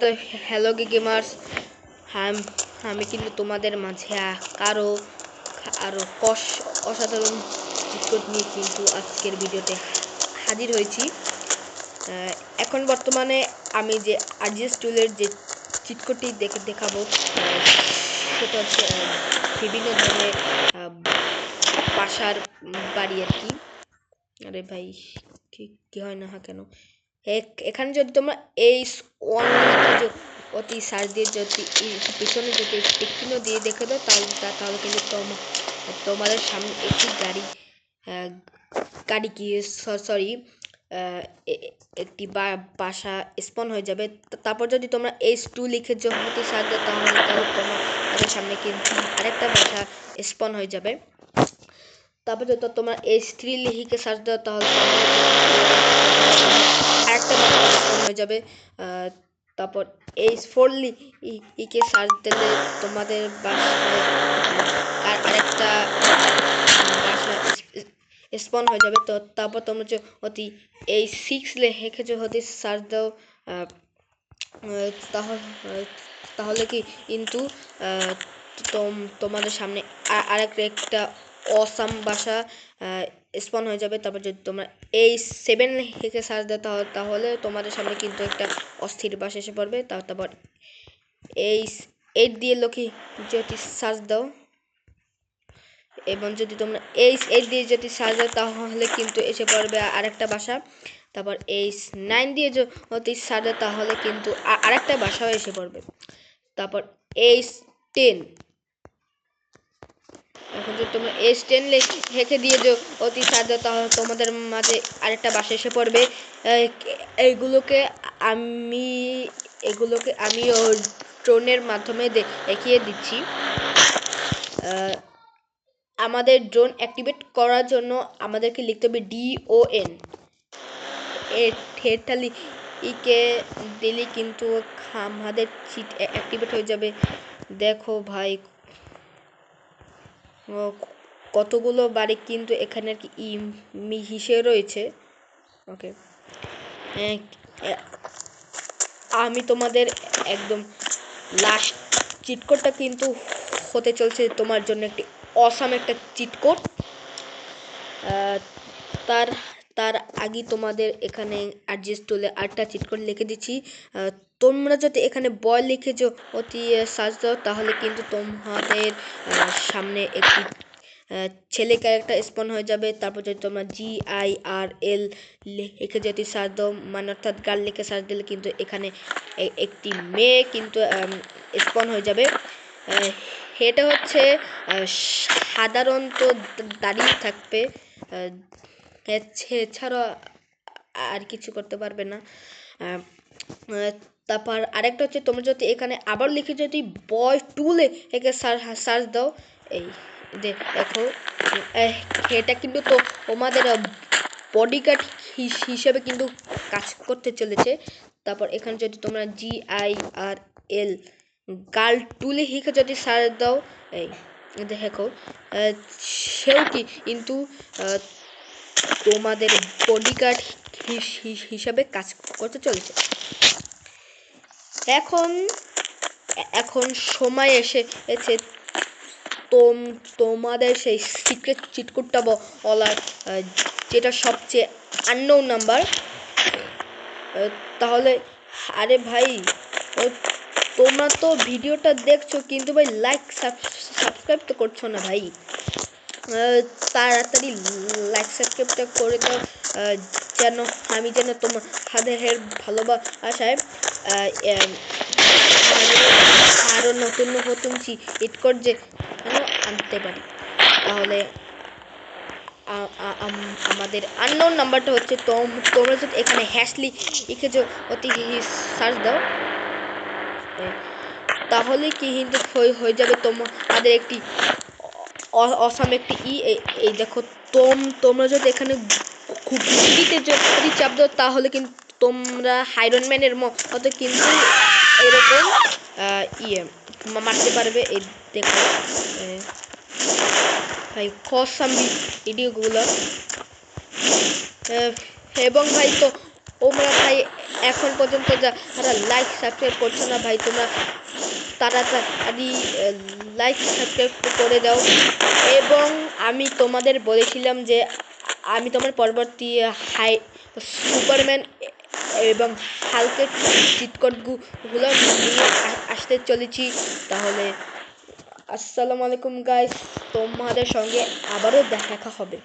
তো hello gamers, আমি কিন্তু তোমাদের মাঝে আরো অসাধারণ চিট কোড নিয়ে কিন্তু আজকের ভিডিওতে হাজির হয়েছি। এখন বর্তমানে আমি যে আরজিএস টুলের যে চিট কোডটি দেখাবো সেটা হচ্ছে বিভিন্ন ধরনের বাসার বাড়ি আর কি। আরে ভাই কি হয় না কেন এখানে যদি তোমরা এই অতি সার্চ দিয়ে যদি পিছনে যদি টিকচিহ্ন দিয়ে দেখে দাও তাহলে কিন্তু তোমাদের সামনে একটি গাড়ি কি সরি একটি বাসা স্পন হয়ে যাবে। তারপর যদি তোমরা H2 লিখে যদি সার্চ দাও তাহলে তোমাদের সামনে কিন্তু আরেকটা বাসা স্পন হয়ে যাবে। তারপর যদি তোমরা H3 লিখে সার্চ দাও তাহলে আরেকটা বাসা স্পন হয়ে যাবে। তারপর H4 লিখে সার্চ দিলে তোমাদের বাসায় আরেকটা বাসা স্পন হয়ে যাবে। তো তারপর তোমরা যে অতি H6 লিখে যদি সার্চ দাও তাহলে কিন্তু তোমাদের সামনে আরেকটা অসাম বাসা স্পন হয়ে যাবে। তারপর যদি তোমরা H7 লিখে সার্চ দাও তাহলে তোমাদের সামনে কিন্তু একটা অস্থির বাসা এসে পড়বে। তারপর H8 দিয়ে যদি সার্চ দাও এবং যদি তোমরা H8 দিয়ে যদি সার্চ দাও তাহলে কিন্তু এসে পড়বে আরেকটা বাসা। তারপর H9 দিয়ে যদি সার্চ দাও তাহলে কিন্তু আরেকটা বাসাও এসে পড়বে। তারপর H10, এখন যদি তোমরা H10 লিখে দিয়ে অতি সার্চ দাও তাহলে তোমাদের মাঝে আরেকটা বাসা এসে পড়বে। এগুলোকে আমি ড্রোনের মাধ্যমে দেখিয়ে দিচ্ছি। আমাদের ড্রোন অ্যাক্টিভেট করার জন্য আমাদেরকে লিখতে হবে DON। এটা দিলে কিন্তু আমাদের চিট অ্যাক্টিভেট হয়ে যাবে। দেখো ভাই কতগুলো বাড়ি কিন্তু এখানে আর কি হিসেবে রয়েছে। ওকে, আমি তোমাদের একদম লাস্ট চিট কোডটা কিন্তু হতে চলছে তোমার জন্য একটি অসাম একটা চিট কোড। তার আগে তোমাদের এখানে অ্যাডজাস্ট টুলে আরেকটা চিট কোড লিখে দিচ্ছি। তোমরা যদি এখানে বয় লিখে অতি সার্চ দাও তাহলে কিন্তু তোমাদের সামনে একটি ছেলে ক্যারেক্টার স্পন হয়ে যাবে। তারপর যদি তোমরা GIRL লিখে যদি সার্চ দাও মানে অর্থাৎ গার্ল লিখে সার্চ দিলে কিন্তু এখানে একটি মেয়ে কিন্তু স্পন হয়ে যাবে। এটা হচ্ছে সাধারণত দাঁড়িয়ে থাকবে, এছাড়া আর কিছু করতে পারবে না। তারপর আরেকটা হচ্ছে তোমরা যদি এখানে আবার লিখে যদি বয় টুলে একে সার্চ দাও, এই দেখো এটা কিন্তু তোমাদের বডিগার্ড হিসেবে কিন্তু কাজ করতে চলেছে। তারপর এখানে যদি তোমরা GIRL গার্ল টুলে লিখে যদি সার্চ দাও, এই দেখো সেও কিন্তু তোমাদের বডিগার্ড হিসাবে কাজ করতে চলেছে। এখন সময় এসেছে তোমাদের সেই সিক্রেট চিটকুটটা বলার, যেটা সবচেয়ে আননোন নাম্বার। তাহলে আরে ভাই তোমরা তো ভিডিওটা দেখছো কিন্তু ভাই লাইক সাবস্ক্রাইব তো করছো না ভাই। তাড়াতাড়ি লাইক সাবস্ক্রাইবটা করে দাও যেন আমি তোমাদের ভালোবাসায় আরো নতুন চিট কোড যে আনতে পারি। তাহলে আমাদের আননোন নাম্বারটা হচ্ছে তোমরা যদি এখানে লিখে অতি সার্চ দাও তাহলে কি কিন্তু হয়ে যাবে তোমাদের একটি অসাম একটি এই দেখো তোমরা যদি এখানে খুঁটিতে যদি চাপ দাও তাহলে কিন্তু তোমরা আয়রন ম্যানের মতো কিন্তু এরকম মারতে পারবে। এই দেখো ভাই অসাম ভিডিওগুলো। এবং ভাই তোমরা ভাই এখন পর্যন্ত যারা লাইক সাবস্ক্রাইব করছো না ভাই, তোমরা তাড়াতাড়ি লাইক সাবস্ক্রাইব করে দাও। এবং আমি তোমাদের বলেছিলাম যে আমি তোমার পরবর্তী সুপারম্যান এবং হালকের চিটকটগুলো নিয়ে আসতে চলেছি। তাহলে আসসালামু আলাইকুম গাইস, তোমাদের সঙ্গে আবারও দেখা হবে।